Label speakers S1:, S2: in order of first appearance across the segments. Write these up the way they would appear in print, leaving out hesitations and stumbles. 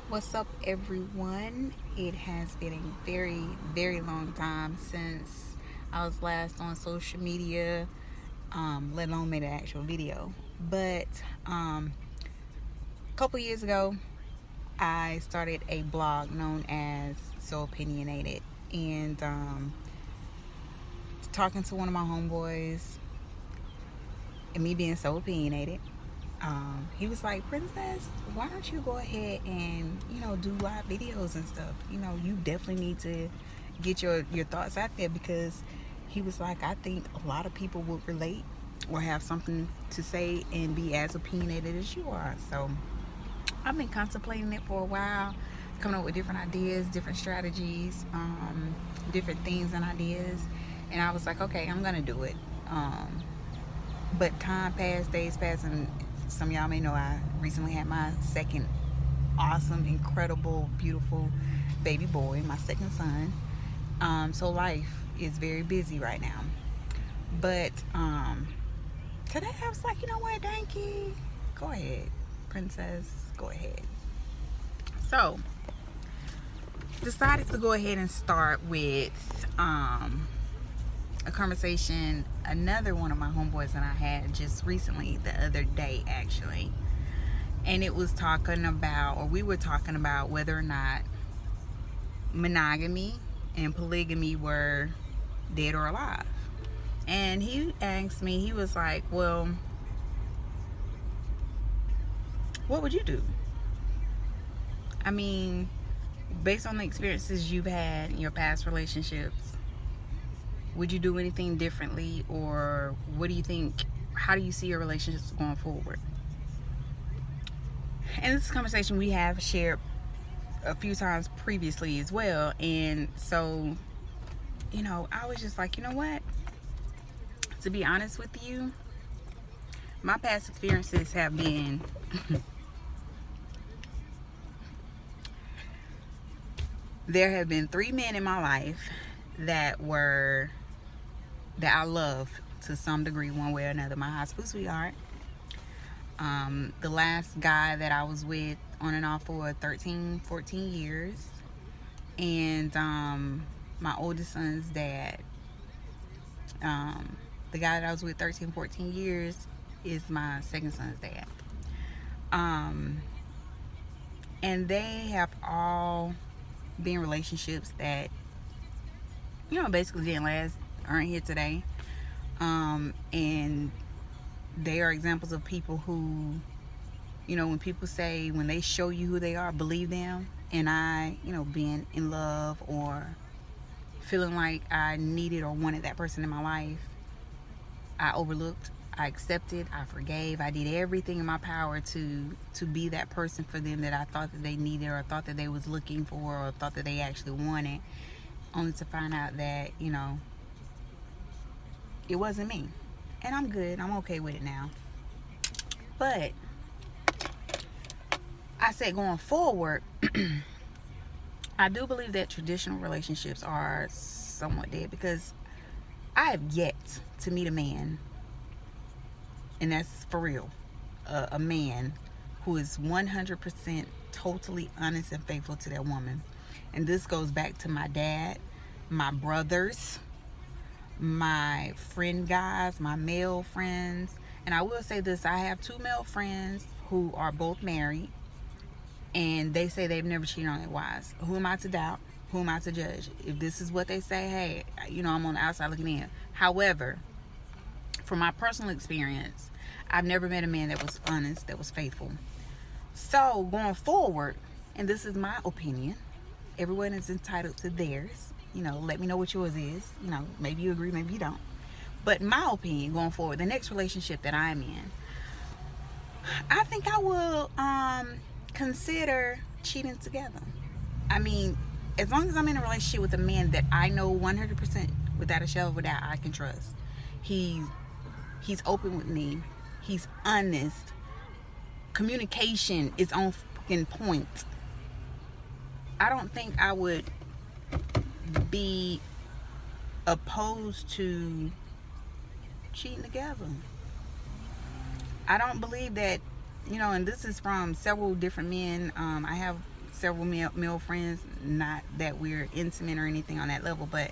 S1: What's up, everyone? It has been a very long time since I was last on social media, let alone made an actual video. But a couple years ago, I started a blog known as So Opinionated, and talking to one of my homeboys, and me being so opinionated. He was like, Princess, why don't you go ahead and, do live videos and stuff? You definitely need to get your thoughts out there, because he was like, I think a lot of people would relate or have something to say and be as opinionated as you are. So I've been contemplating it for a while, coming up with different ideas, different strategies, different things and ideas. And I was like, okay, I'm going to do it. But time passed, days passed, and some of y'all may know I recently had my second awesome, incredible, beautiful baby boy, my second son. So life is very busy right now. But today I was like, you know what, Danky, go ahead, Princess, go ahead. So decided to go ahead and start with a conversation another one of my homeboys and I had just recently, the other day actually. And it was talking about, or we were talking about, whether or not monogamy and polygamy were dead or alive. And he asked me, he was like, well, what would you do? I mean, based on the experiences you've had in your past relationships, would you do anything differently, or what do you think? How do you see your relationships going forward? And this is a conversation we have shared a few times previously as well. And so, I was just like, you know what? To be honest with you, my past experiences have been there have been 3 men in my life that I love to some degree, one way or another. My high school sweetheart, the last guy that I was with on and off for 13, 14 years, and my oldest son's dad. The guy that I was with 13, 14 years is my second son's dad. And they have all been relationships that, basically didn't last, aren't here today. And they are examples of people who, when people say, when they show you who they are, believe them. And I, being in love or feeling like I needed or wanted that person in my life, I overlooked, I accepted, I forgave, I did everything in my power to be that person for them that I thought that they needed, or thought that they was looking for, or thought that they actually wanted, only to find out that, it wasn't me. And I'm good, I'm okay with it now. But I said, going forward, I do believe that traditional relationships are somewhat dead, because I have yet to meet a man, and that's for real, a man who is 100% totally honest and faithful to that woman. And this goes back to my dad, my brothers, my friend guys, my male friends. And I will say this, I have 2 male friends who are both married, and they say they've never cheated on their wives. Who am I to doubt? Who am I to judge? If this is what they say, hey, I'm on the outside looking in. However, from my personal experience, I've never met a man that was honest, that was faithful. So going forward, and this is my opinion, everyone is entitled to theirs. Let me know what yours is. Maybe you agree, maybe you don't. But my opinion going forward, the next relationship that I'm in, I think I will consider cheating together. I mean, as long as I'm in a relationship with a man that I know 100% without a shadow of a doubt I can trust. He's open with me. He's honest. Communication is on fucking point. I don't think I would be opposed to cheating together. I don't believe that, and this is from several different men. I have several male friends, not that we're intimate or anything on that level, but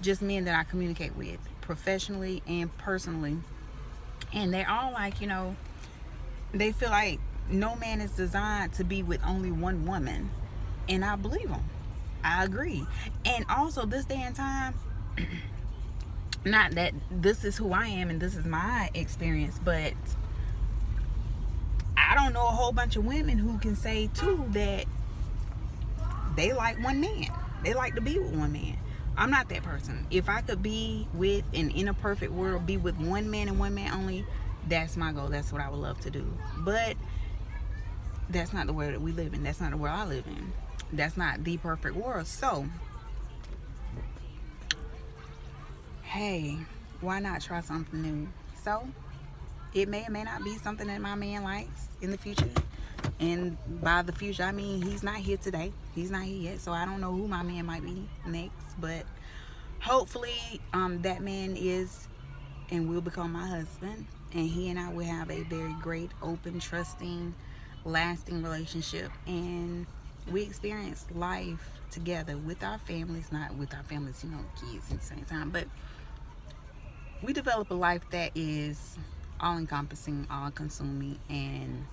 S1: just men that I communicate with professionally and personally. And they're all like, you know, they feel like no man is designed to be with only one woman. And I believe them. I agree. And also, this day and time, not that this is who I am and this is my experience, but I don't know a whole bunch of women who can say too that they like one man. They like to be with one man. I'm not that person. If I could be with, and in a perfect world, be with one man and one man only, that's my goal. That's what I would love to do. But that's not the world that we live in. That's not the world I live in. That's not the perfect world. So, hey, why not try something new? So, it may or may not be something that my man likes in the future. And by the future, I mean he's not here today. He's not here yet. So I don't know who my man might be next. But hopefully that man is and will become my husband. And he and I will have a very great, open, trusting, lasting relationship. And we experience life together with our families. Not with our families, you know, kids at the same time. But we develop a life that is all-encompassing, all-consuming, and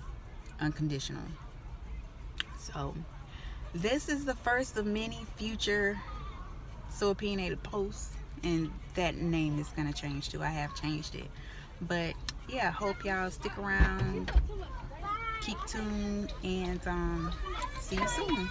S1: unconditional. So this is the first of many future So Opinionated posts, and that name is gonna change too. I have changed it, but yeah, hope y'all stick around, keep tuned, and see you soon.